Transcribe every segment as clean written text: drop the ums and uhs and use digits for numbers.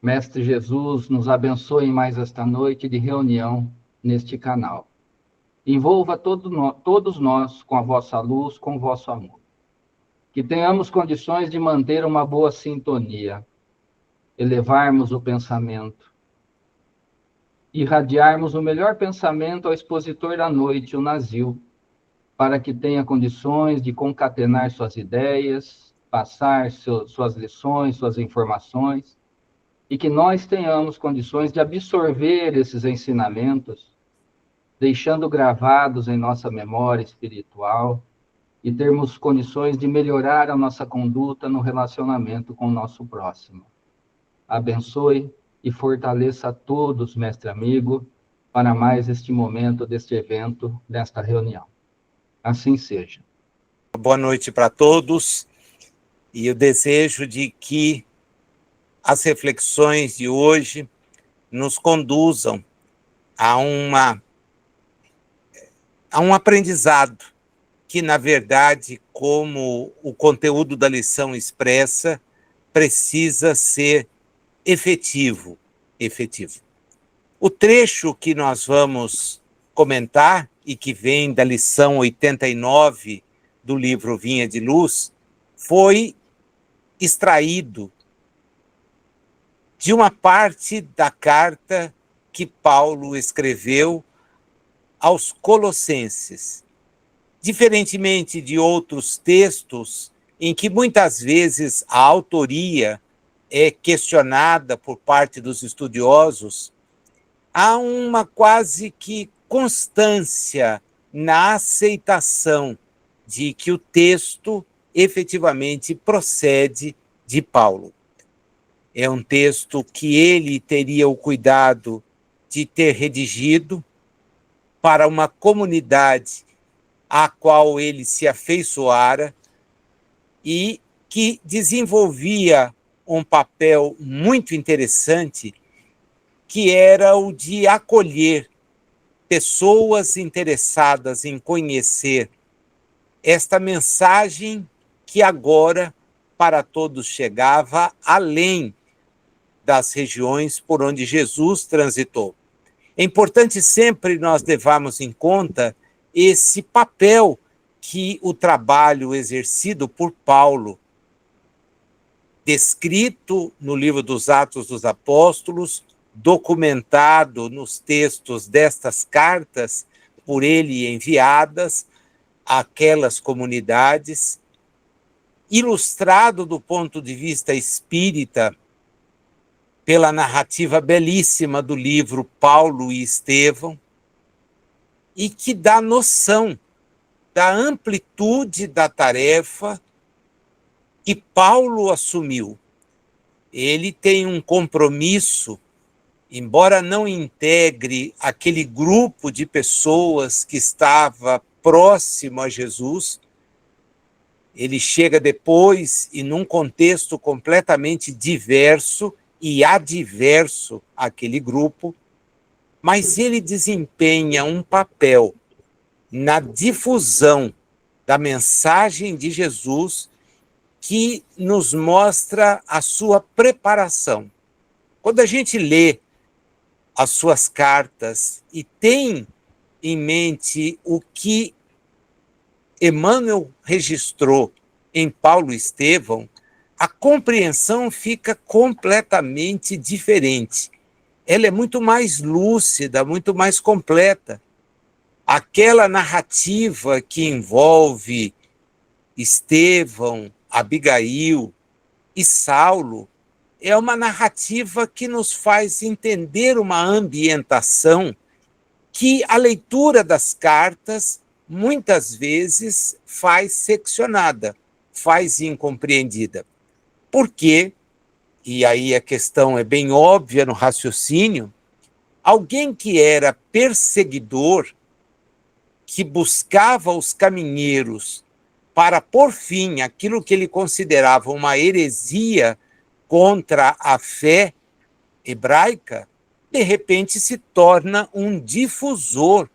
Mestre Jesus, nos abençoe mais esta noite de reunião neste canal. Envolva todos nós com a vossa luz, com o vosso amor. Que tenhamos condições de manter uma boa sintonia, elevarmos o pensamento, irradiarmos o melhor pensamento ao expositor da noite, o Nazil, para que tenha condições de concatenar suas ideias, passar suas lições, suas informações, e que nós tenhamos condições de absorver esses ensinamentos, deixando gravados em nossa memória espiritual e termos condições de melhorar a nossa conduta no relacionamento com o nosso próximo. Abençoe e fortaleça a todos, mestre amigo, para mais este momento, deste evento, desta reunião. Assim seja. Boa noite para todos, e eu desejo de que as reflexões de hoje nos conduzam a um aprendizado que, na verdade, como o conteúdo da lição expressa, precisa ser efetivo. O trecho que nós vamos comentar e que vem da lição 89 do livro Vinha de Luz foi extraído de uma parte da carta que Paulo escreveu aos Colossenses. Diferentemente de outros textos em que muitas vezes a autoria é questionada por parte dos estudiosos, há uma quase que constância na aceitação de que o texto efetivamente procede de Paulo. É um texto que ele teria o cuidado de ter redigido para uma comunidade à qual ele se afeiçoara e que desenvolvia um papel muito interessante, que era o de acolher pessoas interessadas em conhecer esta mensagem que agora para todos chegava além das regiões por onde Jesus transitou. É importante sempre nós levarmos em conta esse papel que o trabalho exercido por Paulo, descrito no livro dos Atos dos Apóstolos, documentado nos textos destas cartas, por ele enviadas àquelas comunidades, ilustrado do ponto de vista espírita pela narrativa belíssima do livro Paulo e Estevão, e que dá noção da amplitude da tarefa que Paulo assumiu. Ele tem um compromisso, embora não integre aquele grupo de pessoas que estava próximo a Jesus, ele chega depois e num contexto completamente diverso e adverso àquele grupo, mas ele desempenha um papel na difusão da mensagem de Jesus que nos mostra a sua preparação. Quando a gente lê as suas cartas e tem em mente o que Emmanuel registrou em Paulo e Estevão, a compreensão fica completamente diferente. Ela é muito mais lúcida, muito mais completa. Aquela narrativa que envolve Estevão, Abigail e Saulo é uma narrativa que nos faz entender uma ambientação que a leitura das cartas muitas vezes faz seccionada, faz incompreendida. Por quê? E aí a questão é bem óbvia no raciocínio, alguém que era perseguidor, que buscava os caminheiros para pôr fim àquilo que ele considerava uma heresia contra a fé hebraica, de repente se torna um difusor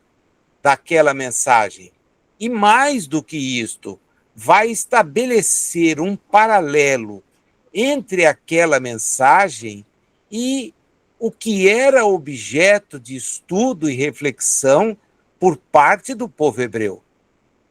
daquela mensagem. E mais do que isto, vai estabelecer um paralelo entre aquela mensagem e o que era objeto de estudo e reflexão por parte do povo hebreu.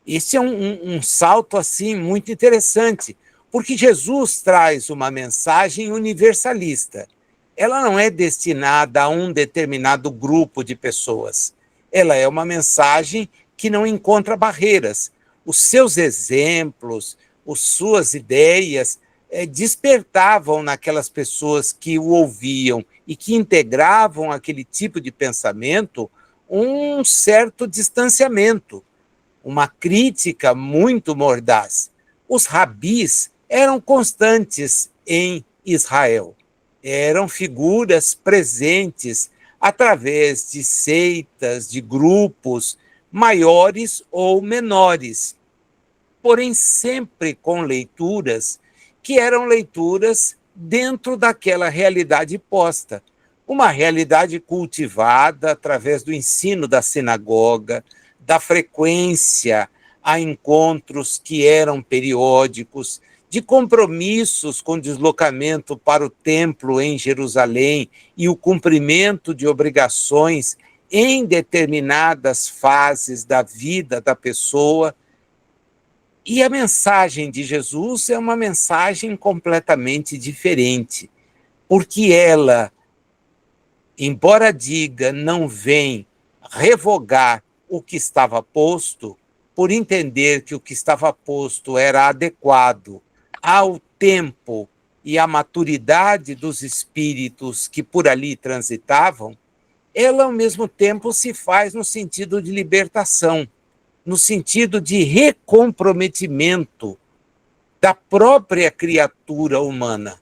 Esse é um salto assim muito interessante, porque Jesus traz uma mensagem universalista. Ela não é destinada a um determinado grupo de pessoas. Ela é uma mensagem que não encontra barreiras. Os seus exemplos, as suas ideias despertavam naquelas pessoas que o ouviam e que integravam aquele tipo de pensamento um certo distanciamento, uma crítica muito mordaz. Os rabis eram constantes em Israel, eram figuras presentes através de seitas, de grupos maiores ou menores, porém sempre com leituras que eram leituras dentro daquela realidade posta, uma realidade cultivada através do ensino da sinagoga, da frequência a encontros que eram periódicos, de compromissos com deslocamento para o templo em Jerusalém e o cumprimento de obrigações em determinadas fases da vida da pessoa. E a mensagem de Jesus é uma mensagem completamente diferente, porque ela, embora diga não vem revogar o que estava posto, por entender que o que estava posto era adequado ao tempo e à maturidade dos espíritos que por ali transitavam, ela ao mesmo tempo se faz no sentido de libertação, no sentido de recomprometimento da própria criatura humana.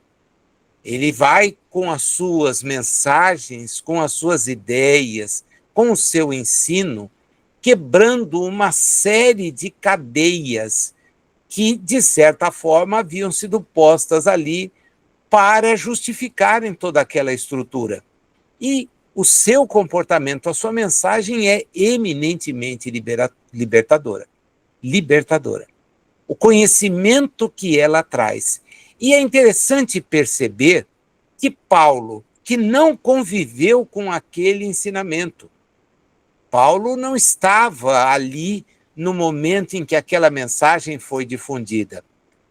Ele vai com as suas mensagens, com as suas ideias, com o seu ensino, quebrando uma série de cadeias que, de certa forma, haviam sido postas ali para justificarem toda aquela estrutura. E o seu comportamento, a sua mensagem é eminentemente libertadora. Libertadora. O conhecimento que ela traz. E é interessante perceber que Paulo, que não conviveu com aquele ensinamento, Paulo não estava ali no momento em que aquela mensagem foi difundida.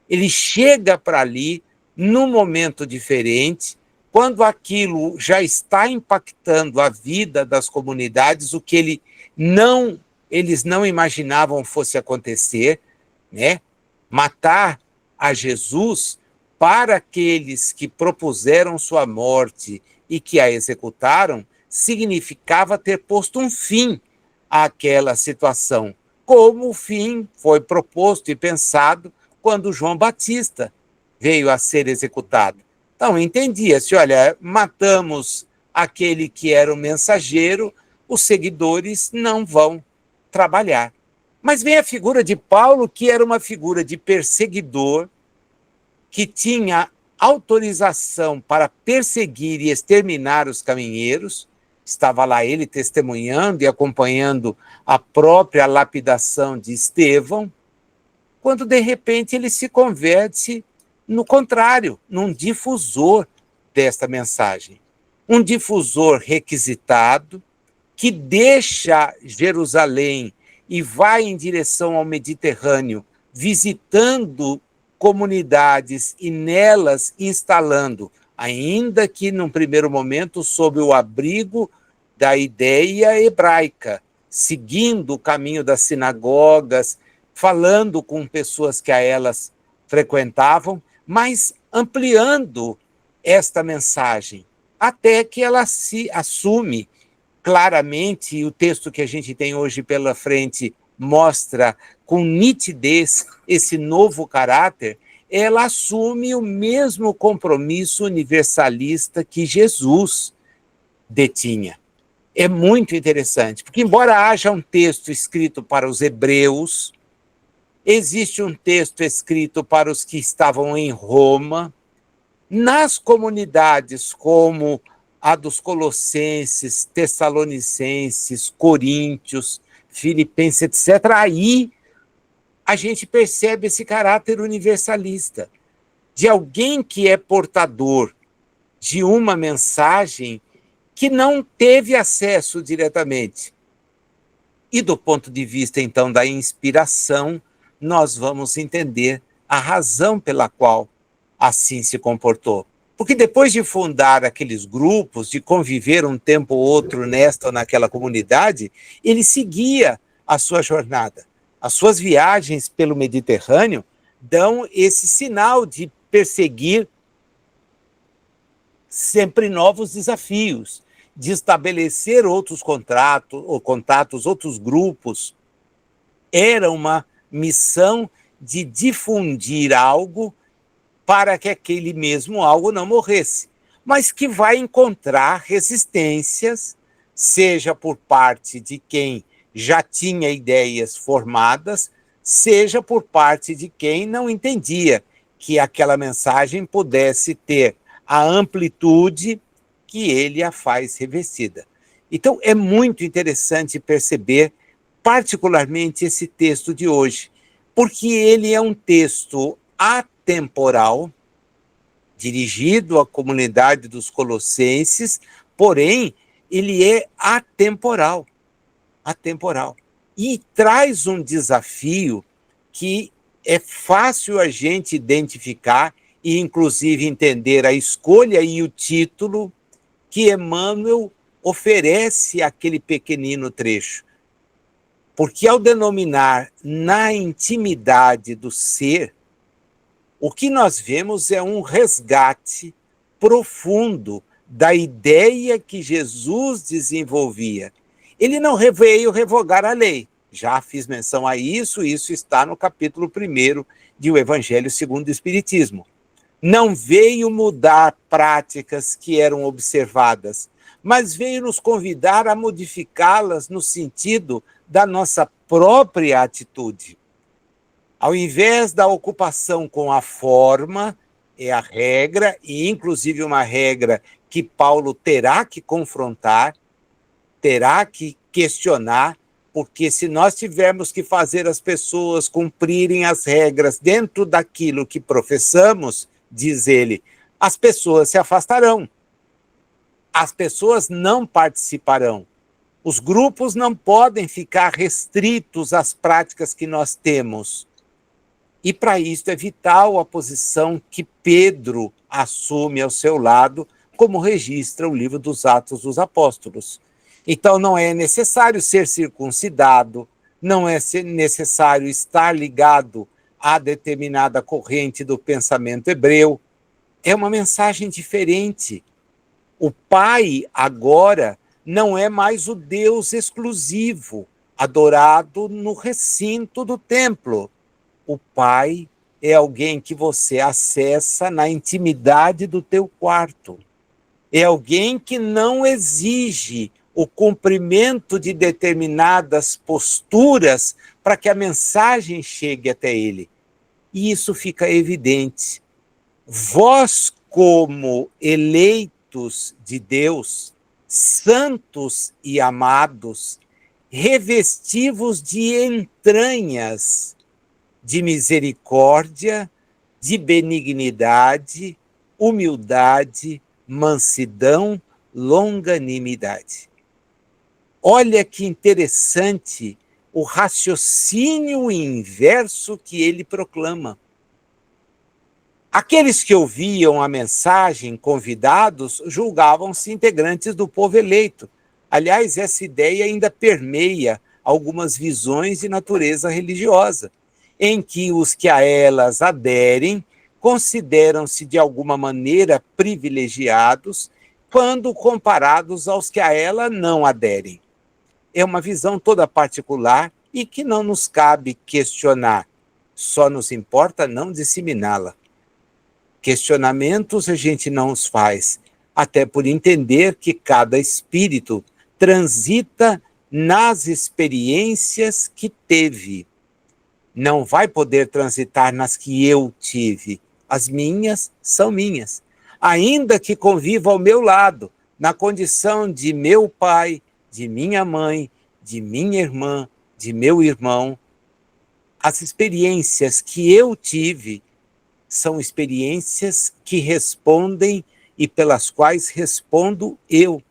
Ele chega para ali num momento diferente, quando aquilo já está impactando a vida das comunidades, o que eles não imaginavam fosse acontecer, né? Matar a Jesus para aqueles que propuseram sua morte e que a executaram, significava ter posto um fim àquela situação, como o fim foi proposto e pensado quando João Batista veio a ser executado. Então, entendia-se, olha, matamos aquele que era o mensageiro, os seguidores não vão trabalhar. Mas vem a figura de Paulo, que era uma figura de perseguidor, que tinha autorização para perseguir e exterminar os caminheiros. Estava lá ele testemunhando e acompanhando a própria lapidação de Estevão, quando de repente ele se converte no contrário, num difusor desta mensagem. Um difusor requisitado que deixa Jerusalém e vai em direção ao Mediterrâneo, visitando comunidades e nelas instalando, ainda que num primeiro momento sob o abrigo da ideia hebraica, seguindo o caminho das sinagogas, falando com pessoas que a elas frequentavam, mas ampliando esta mensagem, até que ela se assume claramente, e o texto que a gente tem hoje pela frente mostra com nitidez esse novo caráter, ela assume o mesmo compromisso universalista que Jesus detinha. É muito interessante, porque embora haja um texto escrito para os hebreus, existe um texto escrito para os que estavam em Roma, nas comunidades como a dos Colossenses, Tessalonicenses, Coríntios, Filipenses, etc., aí a gente percebe esse caráter universalista, de alguém que é portador de uma mensagem que não teve acesso diretamente. E do ponto de vista, então, da inspiração, nós vamos entender a razão pela qual assim se comportou. Porque depois de fundar aqueles grupos, de conviver um tempo ou outro nesta ou naquela comunidade, ele seguia a sua jornada. As suas viagens pelo Mediterrâneo dão esse sinal de perseguir sempre novos desafios, de estabelecer outros contatos, outros grupos. Era uma missão de difundir algo para que aquele mesmo algo não morresse, mas que vai encontrar resistências, seja por parte de quem já tinha ideias formadas, seja por parte de quem não entendia que aquela mensagem pudesse ter a amplitude que ele a faz revestida. Então, é muito interessante perceber, particularmente, esse texto de hoje, porque ele é um texto atemporal, dirigido à comunidade dos Colossenses, porém, ele é atemporal. E traz um desafio que é fácil a gente identificar e, inclusive, entender a escolha e o título que Emmanuel oferece àquele pequenino trecho. Porque, ao denominar na intimidade do ser, o que nós vemos é um resgate profundo da ideia que Jesus desenvolvia. Ele não veio revogar a lei. Já fiz menção a isso, isso está no capítulo 1 de O Evangelho segundo o Espiritismo. Não veio mudar práticas que eram observadas, mas veio nos convidar a modificá-las no sentido da nossa própria atitude. Ao invés da ocupação com a forma, é a regra, e inclusive uma regra que Paulo terá que confrontar, terá que questionar, porque se nós tivermos que fazer as pessoas cumprirem as regras dentro daquilo que professamos, diz ele, as pessoas se afastarão, as pessoas não participarão, os grupos não podem ficar restritos às práticas que nós temos. E para isso é vital a posição que Pedro assume ao seu lado, como registra o livro dos Atos dos Apóstolos. Então não é necessário ser circuncidado, não é necessário estar ligado a determinada corrente do pensamento hebreu. É uma mensagem diferente. O Pai agora não é mais o Deus exclusivo, adorado no recinto do templo. O Pai é alguém que você acessa na intimidade do teu quarto. É alguém que não exige o cumprimento de determinadas posturas para que a mensagem chegue até ele. E isso fica evidente. Vós, como eleitos de Deus, santos e amados, revestivos de entranhas de misericórdia, de benignidade, humildade, mansidão, longanimidade. Olha que interessante o raciocínio inverso que ele proclama. Aqueles que ouviam a mensagem, convidados, julgavam-se integrantes do povo eleito. Aliás, essa ideia ainda permeia algumas visões de natureza religiosa, em que os que a elas aderem consideram-se de alguma maneira privilegiados quando comparados aos que a ela não aderem. É uma visão toda particular e que não nos cabe questionar, só nos importa não disseminá-la. Questionamentos a gente não os faz, até por entender que cada espírito transita nas experiências que teve. Não vai poder transitar nas que eu tive. As minhas são minhas. Ainda que conviva ao meu lado, na condição de meu pai, de minha mãe, de minha irmã, de meu irmão, as experiências que eu tive são experiências que respondem e pelas quais respondo eu.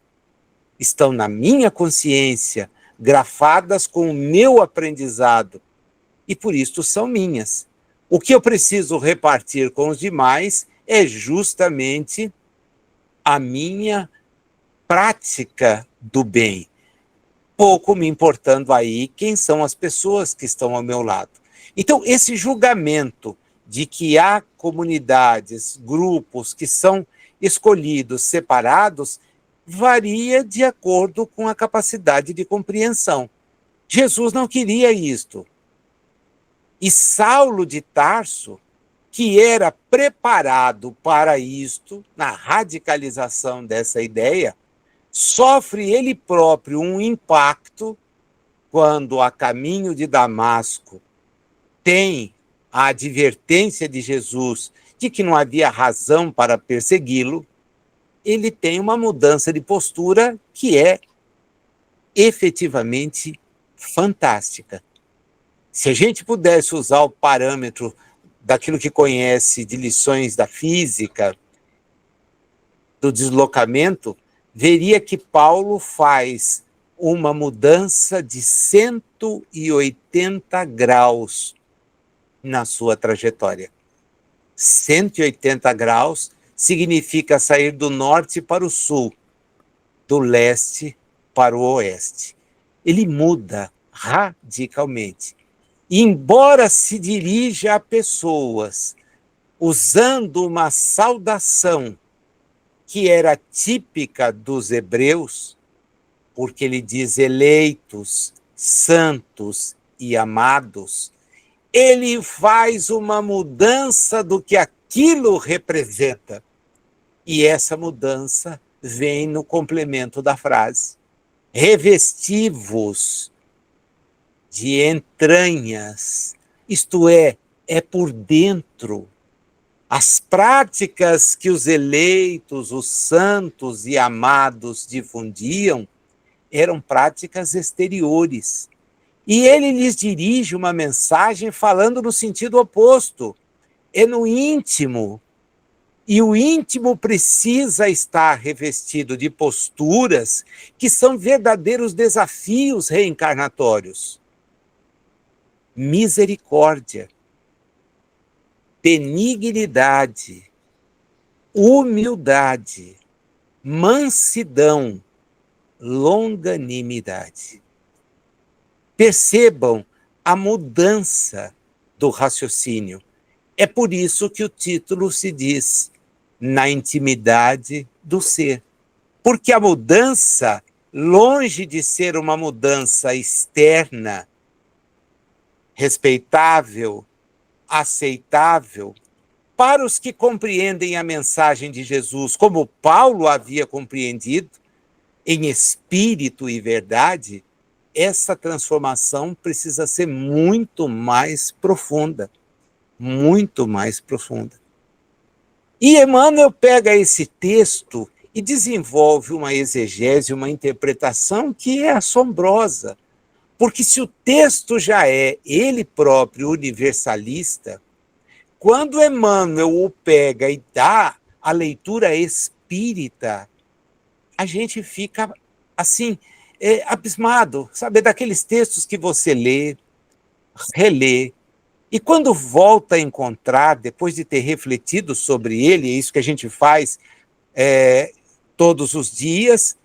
Estão na minha consciência, grafadas com o meu aprendizado, e por isso são minhas. O que eu preciso repartir com os demais é justamente a minha prática do bem, pouco me importando aí quem são as pessoas que estão ao meu lado. Então, esse julgamento de que há comunidades, grupos que são escolhidos, separados, varia de acordo com a capacidade de compreensão. Jesus não queria isto. E Saulo de Tarso, que era preparado para isto, na radicalização dessa ideia, sofre ele próprio um impacto quando, a caminho de Damasco, tem a advertência de Jesus de que não havia razão para persegui-lo. Ele tem uma mudança de postura que é efetivamente fantástica. Se a gente pudesse usar o parâmetro daquilo que conhece de lições da física, do deslocamento, veria que Paulo faz uma mudança de 180 graus na sua trajetória. 180 graus significa sair do norte para o sul, do leste para o oeste. Ele muda radicalmente. E embora se dirija a pessoas usando uma saudação que era típica dos hebreus, porque ele diz eleitos, santos e amados, ele faz uma mudança do que aquilo representa. E essa mudança vem no complemento da frase. Revesti-vos de entranhas, isto é por dentro. As práticas que os eleitos, os santos e amados difundiam eram práticas exteriores. E ele lhes dirige uma mensagem falando no sentido oposto. É no íntimo. E o íntimo precisa estar revestido de posturas que são verdadeiros desafios reencarnatórios. Misericórdia, benignidade, humildade, mansidão, longanimidade. Percebam a mudança do raciocínio. É por isso que o título se diz Na Intimidade do Ser. Porque a mudança, longe de ser uma mudança externa, respeitável, aceitável, para os que compreendem a mensagem de Jesus, como Paulo havia compreendido, em espírito e verdade, essa transformação precisa ser muito mais profunda. Muito mais profunda. E Emmanuel pega esse texto e desenvolve uma exegese, uma interpretação que é assombrosa. Porque se o texto já é ele próprio universalista, quando Emmanuel o pega e dá a leitura espírita, a gente fica assim, abismado, sabe? Daqueles textos que você lê, relê, e quando volta a encontrar, depois de ter refletido sobre ele, é isso que a gente faz todos os dias,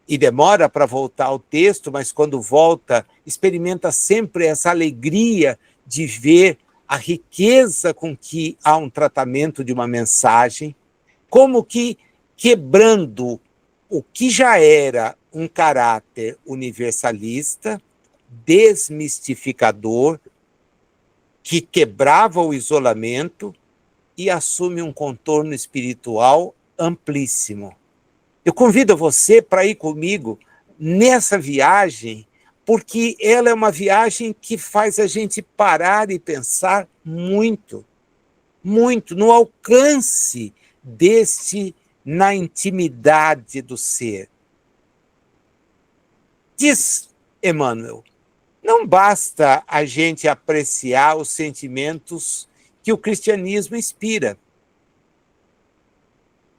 e demora para voltar ao texto, mas quando volta, experimenta sempre essa alegria de ver a riqueza com que há um tratamento de uma mensagem, como que quebrando o que já era um caráter universalista, desmistificador, que quebrava o isolamento e assume um contorno espiritual amplíssimo. Eu convido você para ir comigo nessa viagem, porque ela é uma viagem que faz a gente parar e pensar muito, muito no alcance deste, na intimidade do ser. Diz Emmanuel, não basta a gente apreciar os sentimentos que o cristianismo inspira.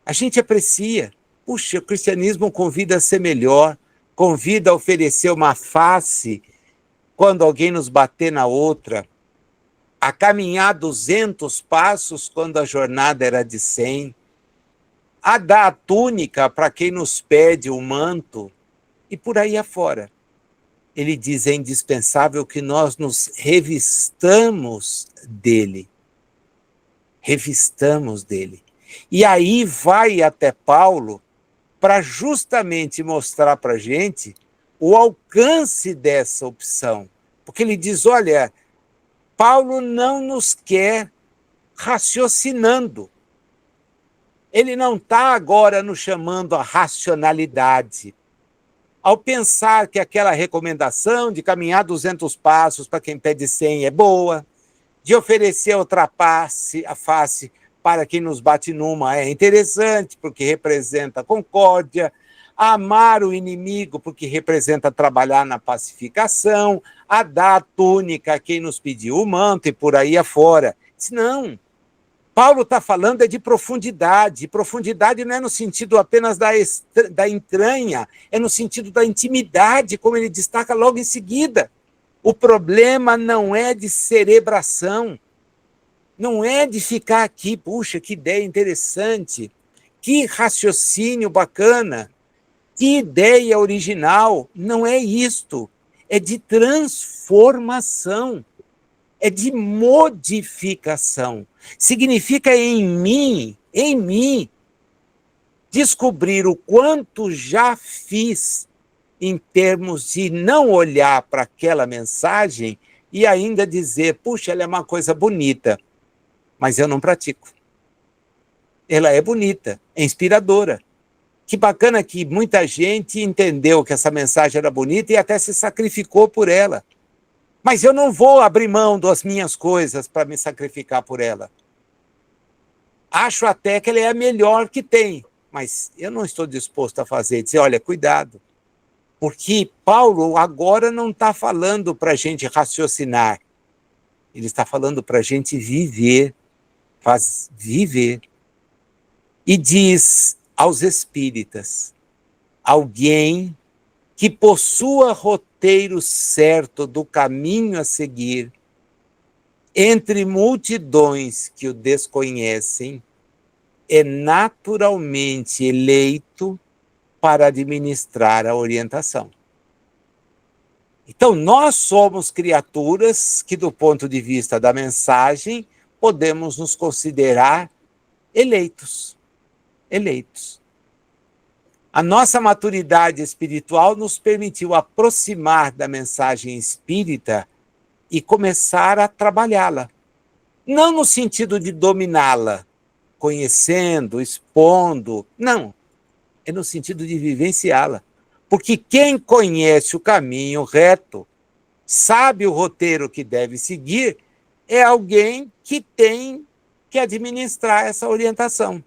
A gente aprecia. Puxa, o cristianismo convida a ser melhor, convida a oferecer uma face quando alguém nos bater na outra, a caminhar 200 passos quando a jornada era de 100, a dar a túnica para quem nos pede o manto, e por aí afora. Ele diz, é indispensável que nós nos revistamos dele. Revistamos dele. E aí vai até Paulo para justamente mostrar para a gente o alcance dessa opção. Porque ele diz, olha, Paulo não nos quer raciocinando. Ele não está agora nos chamando à racionalidade. Ao pensar que aquela recomendação de caminhar 200 passos para quem pede 100 é boa, de oferecer outra face para quem nos bate numa é interessante, porque representa concórdia, amar o inimigo, porque representa trabalhar na pacificação, a dar a túnica a quem nos pediu o manto e por aí afora. Não. Paulo está falando é de profundidade. Profundidade não é no sentido apenas da entranha, é no sentido da intimidade, como ele destaca logo em seguida. O problema não é de cerebração, não é de ficar aqui, puxa, que ideia interessante, que raciocínio bacana, que ideia original. Não é isto, é de transformação. É de modificação. Significa em mim, descobrir o quanto já fiz em termos de não olhar para aquela mensagem e ainda dizer, puxa, ela é uma coisa bonita, mas eu não pratico. Ela é bonita, é inspiradora. Que bacana que muita gente entendeu que essa mensagem era bonita e até se sacrificou por ela. Mas eu não vou abrir mão das minhas coisas para me sacrificar por ela. Acho até que ela é a melhor que tem, mas eu não estou disposto a fazer. Dizer, olha, cuidado. Porque Paulo agora não está falando para a gente raciocinar. Ele está falando para a gente viver. Viver. E diz aos espíritas, alguém que possua roteiro certo do caminho a seguir, entre multidões que o desconhecem, é naturalmente eleito para administrar a orientação. Então, nós somos criaturas que, do ponto de vista da mensagem, podemos nos considerar eleitos. Eleitos. A nossa maturidade espiritual nos permitiu aproximar da mensagem espírita e começar a trabalhá-la. Não no sentido de dominá-la, conhecendo, expondo, não. É no sentido de vivenciá-la. Porque quem conhece o caminho reto, sabe o roteiro que deve seguir, é alguém que tem que administrar essa orientação.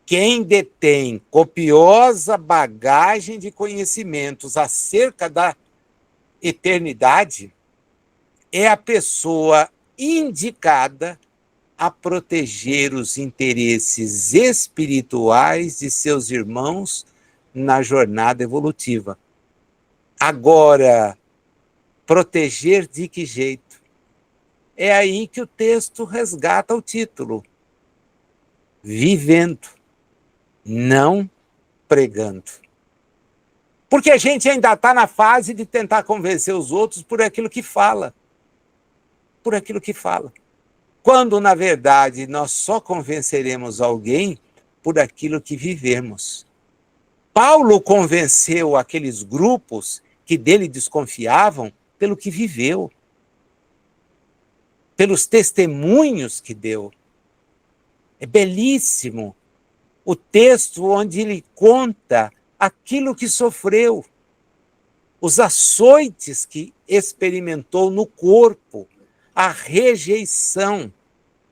Quem detém copiosa bagagem de conhecimentos acerca da eternidade é a pessoa indicada a proteger os interesses espirituais de seus irmãos na jornada evolutiva. Agora, proteger de que jeito? É aí que o texto resgata o título. Vivendo. Não pregando. Porque a gente ainda está na fase de tentar convencer os outros por aquilo que fala. Por aquilo que fala. Quando, na verdade, nós só convenceremos alguém por aquilo que vivemos. Paulo convenceu aqueles grupos que dele desconfiavam pelo que viveu. Pelos testemunhos que deu. É belíssimo o texto onde ele conta aquilo que sofreu, os açoites que experimentou no corpo, a rejeição,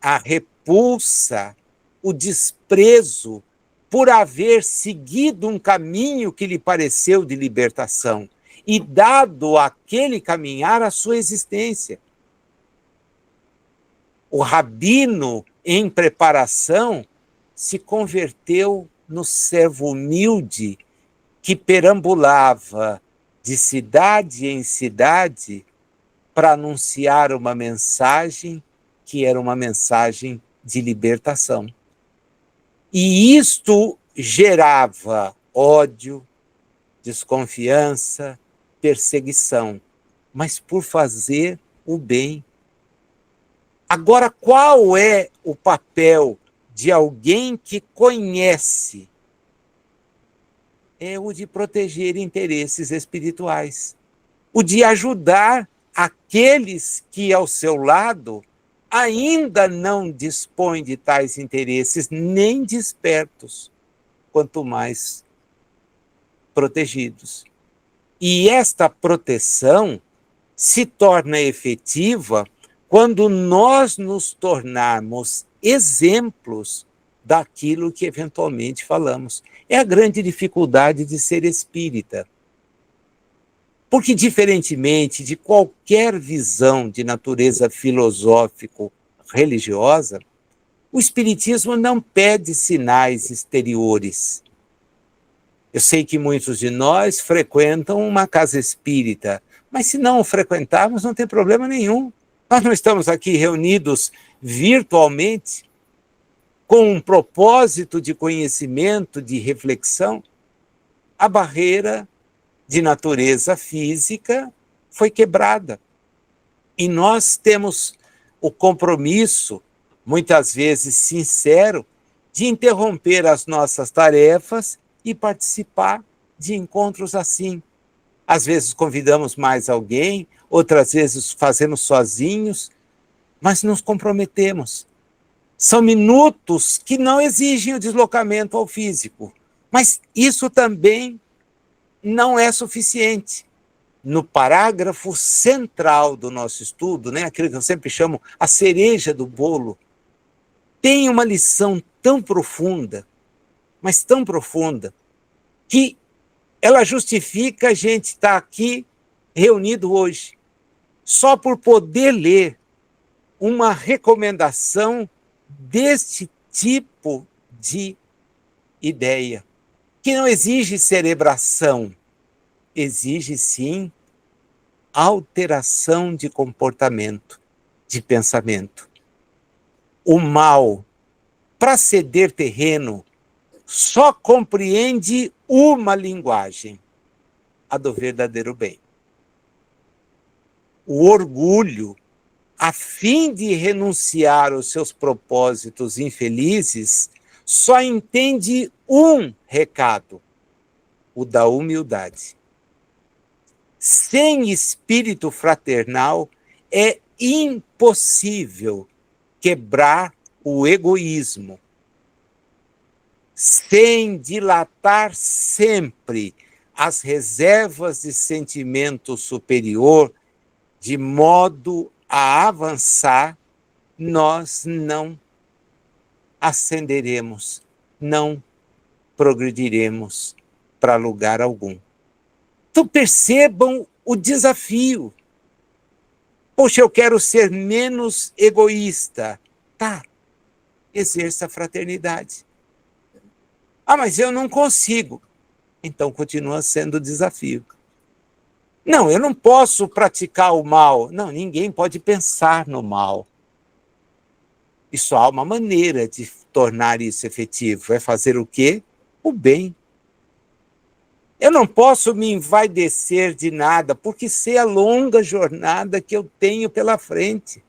a repulsa, o desprezo por haver seguido um caminho que lhe pareceu de libertação e dado àquele caminhar a sua existência. O rabino, em preparação, se converteu no servo humilde que perambulava de cidade em cidade para anunciar uma mensagem que era uma mensagem de libertação. E isto gerava ódio, desconfiança, perseguição, mas por fazer o bem. Agora, qual é o papel de alguém que conhece? É o de proteger interesses espirituais, o de ajudar aqueles que ao seu lado ainda não dispõem de tais interesses, nem despertos, quanto mais protegidos. E esta proteção se torna efetiva quando nós nos tornarmos exemplos daquilo que eventualmente falamos. É a grande dificuldade de ser espírita. Porque, diferentemente de qualquer visão de natureza filosófico-religiosa, o espiritismo não pede sinais exteriores. Eu sei que muitos de nós frequentam uma casa espírita, mas se não o frequentarmos, não tem problema nenhum. Nós não estamos aqui reunidos virtualmente com um propósito de conhecimento, de reflexão. A barreira de natureza física foi quebrada. E nós temos o compromisso, muitas vezes sincero, de interromper as nossas tarefas e participar de encontros assim. Às vezes convidamos mais alguém, outras vezes fazemos sozinhos, mas nos comprometemos. São minutos que não exigem o deslocamento ao físico, mas isso também não é suficiente. No parágrafo central do nosso estudo, aquilo que eu sempre chamo a cereja do bolo, tem uma lição tão profunda, mas tão profunda, que ela justifica a gente estar aqui reunido hoje, só por poder ler uma recomendação deste tipo de ideia, que não exige cerebração, exige sim alteração de comportamento, de pensamento. O mal, para ceder terreno, só compreende uma linguagem, a do verdadeiro bem. O orgulho, a fim de renunciar aos seus propósitos infelizes, só entende um recado, o da humildade. Sem espírito fraternal, é impossível quebrar o egoísmo, sem dilatar sempre as reservas de sentimento superior, de modo a avançar, nós não ascenderemos, não progrediremos para lugar algum. Então percebam o desafio. Poxa, eu quero ser menos egoísta. Tá, exerça a fraternidade. Ah, mas eu não consigo. Então continua sendo desafio. Não, eu não posso praticar o mal. Não, ninguém pode pensar no mal. E só há uma maneira de tornar isso efetivo. É fazer o quê? O bem. Eu não posso me envaidecer de nada, porque sei a longa jornada que eu tenho pela frente.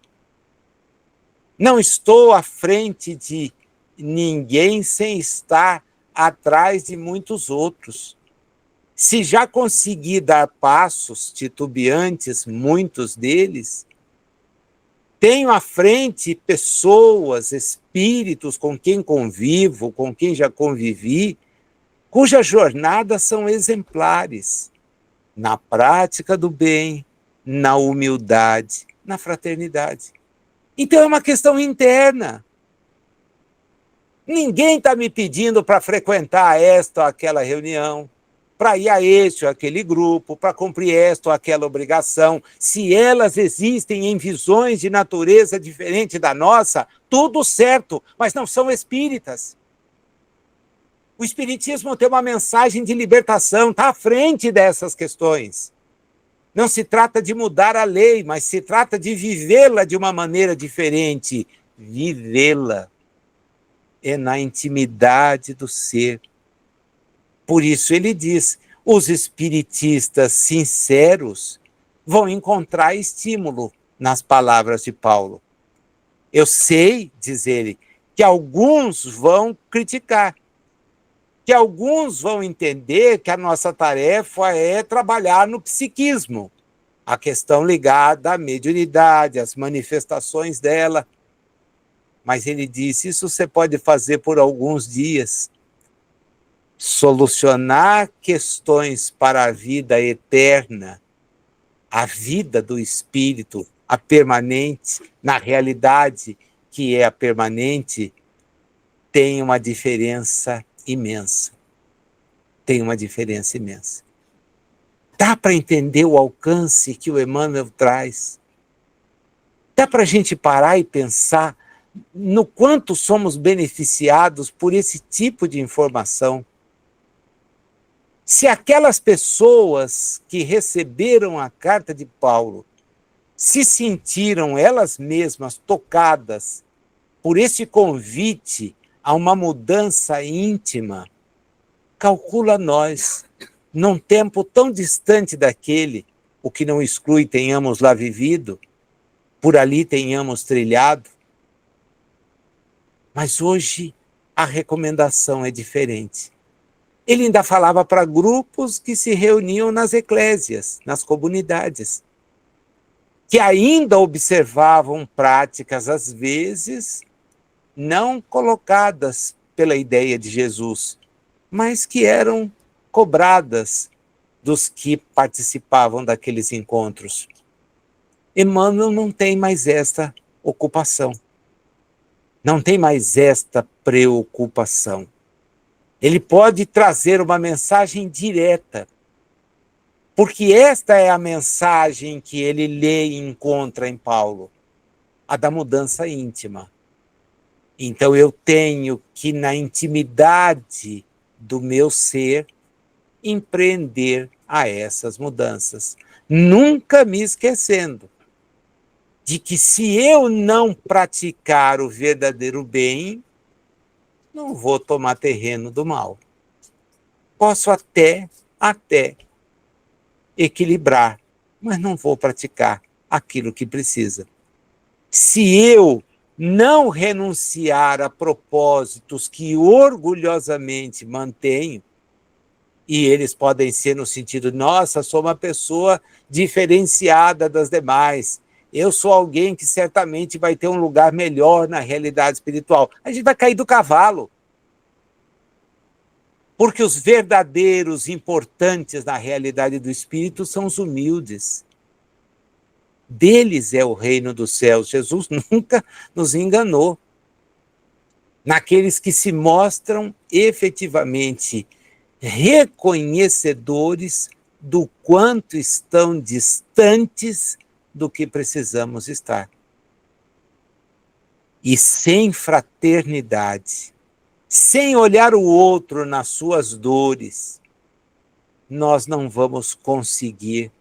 Não estou à frente de ninguém sem estar atrás de muitos outros. Se já consegui dar passos titubeantes, muitos deles, tenho à frente pessoas, espíritos com quem convivo, com quem já convivi, cujas jornadas são exemplares na prática do bem, na humildade, na fraternidade. Então é uma questão interna. Ninguém está me pedindo para frequentar esta ou aquela reunião, para ir a este ou aquele grupo, para cumprir esta ou aquela obrigação. Se elas existem em visões de natureza diferente da nossa, tudo certo, mas não são espíritas. O Espiritismo tem uma mensagem de libertação, está à frente dessas questões. Não se trata de mudar a lei, mas se trata de vivê-la de uma maneira diferente. Vivê-la é na intimidade do ser. Por isso ele diz, os espiritistas sinceros vão encontrar estímulo nas palavras de Paulo. Eu sei, diz ele, que alguns vão criticar, que alguns vão entender que a nossa tarefa é trabalhar no psiquismo, a questão ligada à mediunidade, às manifestações dela. Mas ele disse, isso você pode fazer por alguns dias. Solucionar questões para a vida eterna, a vida do espírito, a permanente, na realidade que é a permanente, tem uma diferença imensa. Tem uma diferença imensa. Dá para entender o alcance que o Emmanuel traz? Dá para a gente parar e pensar no quanto somos beneficiados por esse tipo de informação? Se aquelas pessoas que receberam a carta de Paulo se sentiram elas mesmas tocadas por esse convite a uma mudança íntima, calcula nós, num tempo tão distante daquele, o que não exclui tenhamos lá vivido, por ali tenhamos trilhado. Mas hoje a recomendação é diferente. Ele ainda falava para grupos que se reuniam nas eclésias, nas comunidades, que ainda observavam práticas, às vezes, não colocadas pela ideia de Jesus, mas que eram cobradas dos que participavam daqueles encontros. Emmanuel não tem mais esta ocupação, não tem mais esta preocupação. Ele pode trazer uma mensagem direta, porque esta é a mensagem que ele lê e encontra em Paulo, a da mudança íntima. Então eu tenho que, na intimidade do meu ser, empreender a essas mudanças, nunca me esquecendo de que se eu não praticar o verdadeiro bem, não vou tomar terreno do mal. Posso até equilibrar, mas não vou praticar aquilo que precisa. Se eu não renunciar a propósitos que orgulhosamente mantenho, e eles podem ser no sentido, nossa, sou uma pessoa diferenciada das demais, eu sou alguém que certamente vai ter um lugar melhor na realidade espiritual. A gente vai cair do cavalo. Porque os verdadeiros importantes na realidade do espírito são os humildes. Deles é o reino dos céus. Jesus nunca nos enganou. Naqueles que se mostram efetivamente reconhecedores do quanto estão distantes do que precisamos estar. E sem fraternidade, sem olhar o outro nas suas dores, nós não vamos conseguir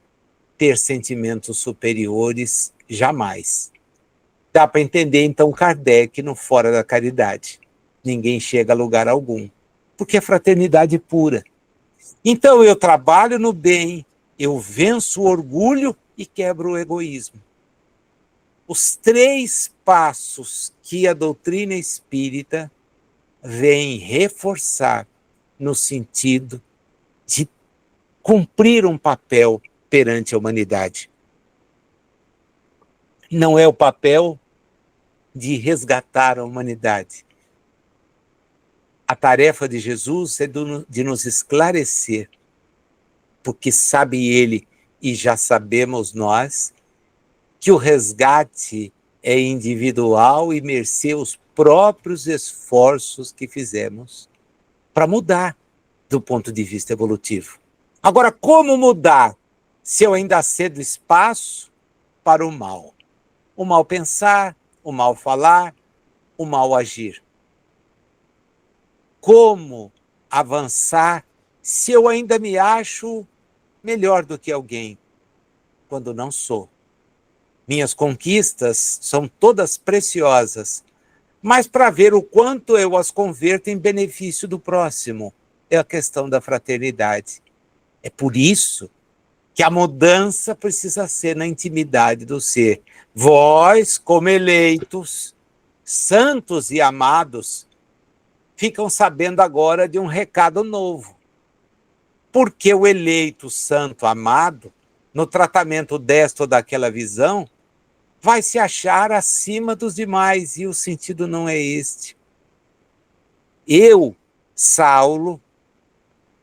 ter sentimentos superiores jamais. Dá para entender, então, Kardec no Fora da Caridade. Ninguém chega a lugar algum, porque é fraternidade pura. Então, eu trabalho no bem, eu venço o orgulho e quebro o egoísmo. Os 3 passos que a doutrina espírita vem reforçar no sentido de cumprir um papel perante a humanidade. Não é o papel de resgatar a humanidade. A tarefa de Jesus é de nos esclarecer, porque sabe ele, e já sabemos nós, que o resgate é individual e mercê os próprios esforços que fizemos para mudar do ponto de vista evolutivo. Agora, como mudar se eu ainda cedo espaço para o mal? O mal pensar, o mal falar, o mal agir. Como avançar se eu ainda me acho melhor do que alguém, quando não sou. Minhas conquistas são todas preciosas, mas para ver o quanto eu as converto em benefício do próximo, é a questão da fraternidade. É por isso que a mudança precisa ser na intimidade do ser. Vós, como eleitos, santos e amados, ficam sabendo agora de um recado novo. Porque o eleito, santo, amado, no tratamento desta ou daquela visão, vai se achar acima dos demais, e o sentido não é este. Eu, Saulo,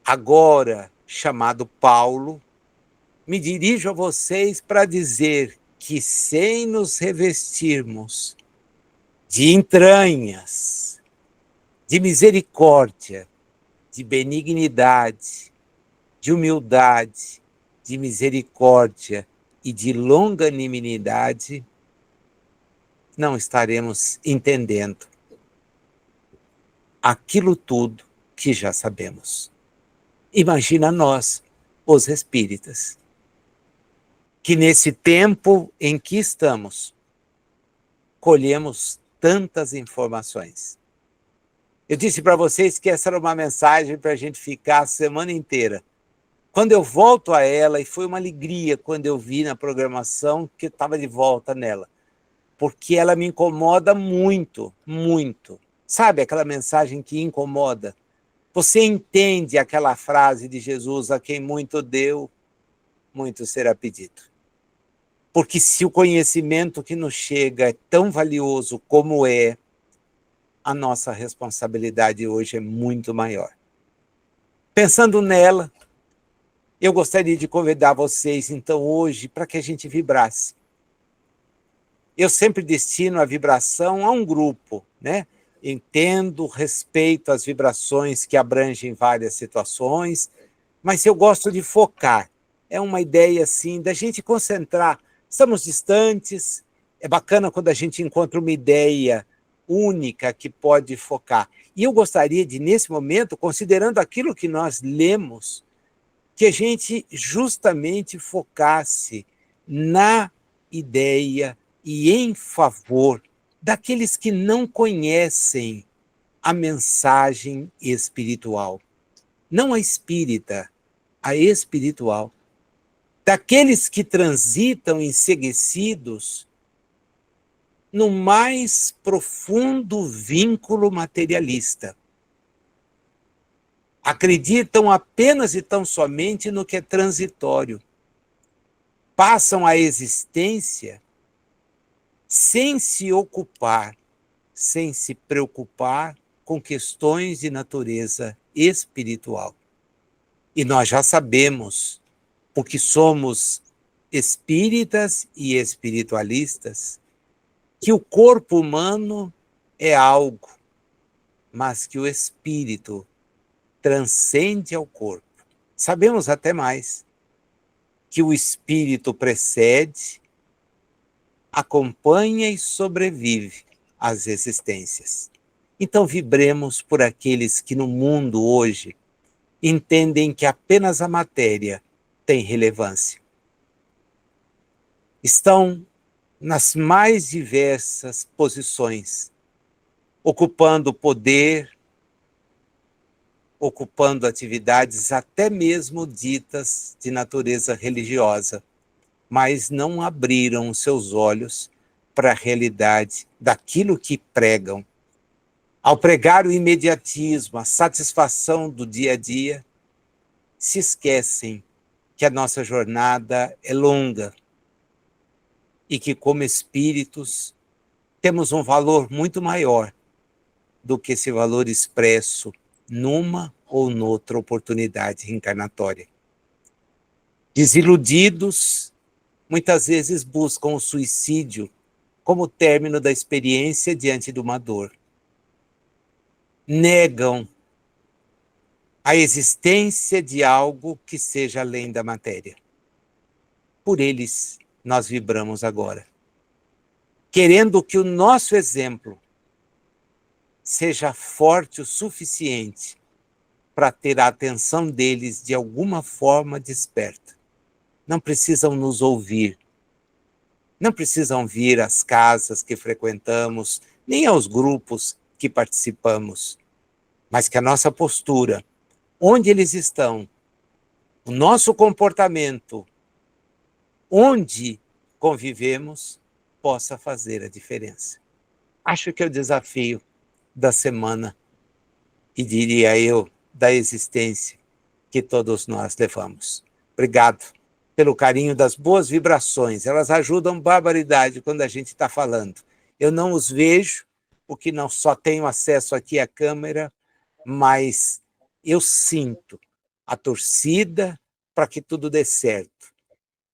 agora chamado Paulo, me dirijo a vocês para dizer que, sem nos revestirmos de entranhas, de misericórdia, de benignidade, de humildade, de misericórdia e de longanimidade, não estaremos entendendo aquilo tudo que já sabemos. Imagina nós, os espíritas, que nesse tempo em que estamos, colhemos tantas informações. Eu disse para vocês que essa era uma mensagem para a gente ficar a semana inteira. Quando eu volto a ela, e foi uma alegria quando eu vi na programação que eu estava de volta nela, porque ela me incomoda muito, muito. Sabe aquela mensagem que incomoda? Você entende aquela frase de Jesus: a quem muito deu, muito será pedido. Porque se o conhecimento que nos chega é tão valioso como é, a nossa responsabilidade hoje é muito maior. Pensando nela, eu gostaria de convidar vocês, então, hoje, para que a gente vibrasse. Eu sempre destino a vibração a um grupo, né? Entendo, respeito as vibrações que abrangem várias situações, mas eu gosto de focar. É uma ideia, assim, da gente concentrar. Estamos distantes, é bacana quando a gente encontra uma ideia única que pode focar. E eu gostaria de, nesse momento, considerando aquilo que nós lemos, que a gente justamente focasse na ideia e em favor daqueles que não conhecem a mensagem espiritual. Não a espírita, a espiritual. Daqueles que transitam enseguecidos no mais profundo vínculo materialista. Acreditam apenas e tão somente no que é transitório. Passam a existência sem se ocupar, sem se preocupar com questões de natureza espiritual. E nós já sabemos, porque somos espíritas e espiritualistas, que o corpo humano é algo, mas que o espírito transcende ao corpo. Sabemos até mais, que o espírito precede, acompanha e sobrevive às existências. Então vibremos por aqueles que no mundo hoje entendem que apenas a matéria tem relevância. Estão nas mais diversas posições, ocupando poder, ocupando atividades até mesmo ditas de natureza religiosa, mas não abriram os seus olhos para a realidade daquilo que pregam. Ao pregar o imediatismo, a satisfação do dia a dia, se esquecem que a nossa jornada é longa e que, como espíritos, temos um valor muito maior do que esse valor expresso numa ou noutra oportunidade reencarnatória. Desiludidos, muitas vezes buscam o suicídio como término da experiência diante de uma dor. Negam a existência de algo que seja além da matéria. Por eles, nós vibramos agora, querendo que o nosso exemplo seja forte o suficiente para ter a atenção deles de alguma forma desperta. Não precisam nos ouvir, não precisam vir às casas que frequentamos, nem aos grupos que participamos, mas que a nossa postura, onde eles estão, o nosso comportamento, onde convivemos, possa fazer a diferença. Acho que é o desafio da semana, e diria eu, da existência que todos nós levamos. Obrigado pelo carinho das boas vibrações, elas ajudam barbaridade quando a gente está falando. Eu não os vejo, porque não só tenho acesso aqui à câmera, mas eu sinto a torcida para que tudo dê certo.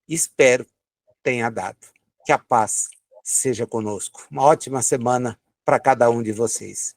Espero tenha dado. Que a paz seja conosco. Uma ótima semana para cada um de vocês.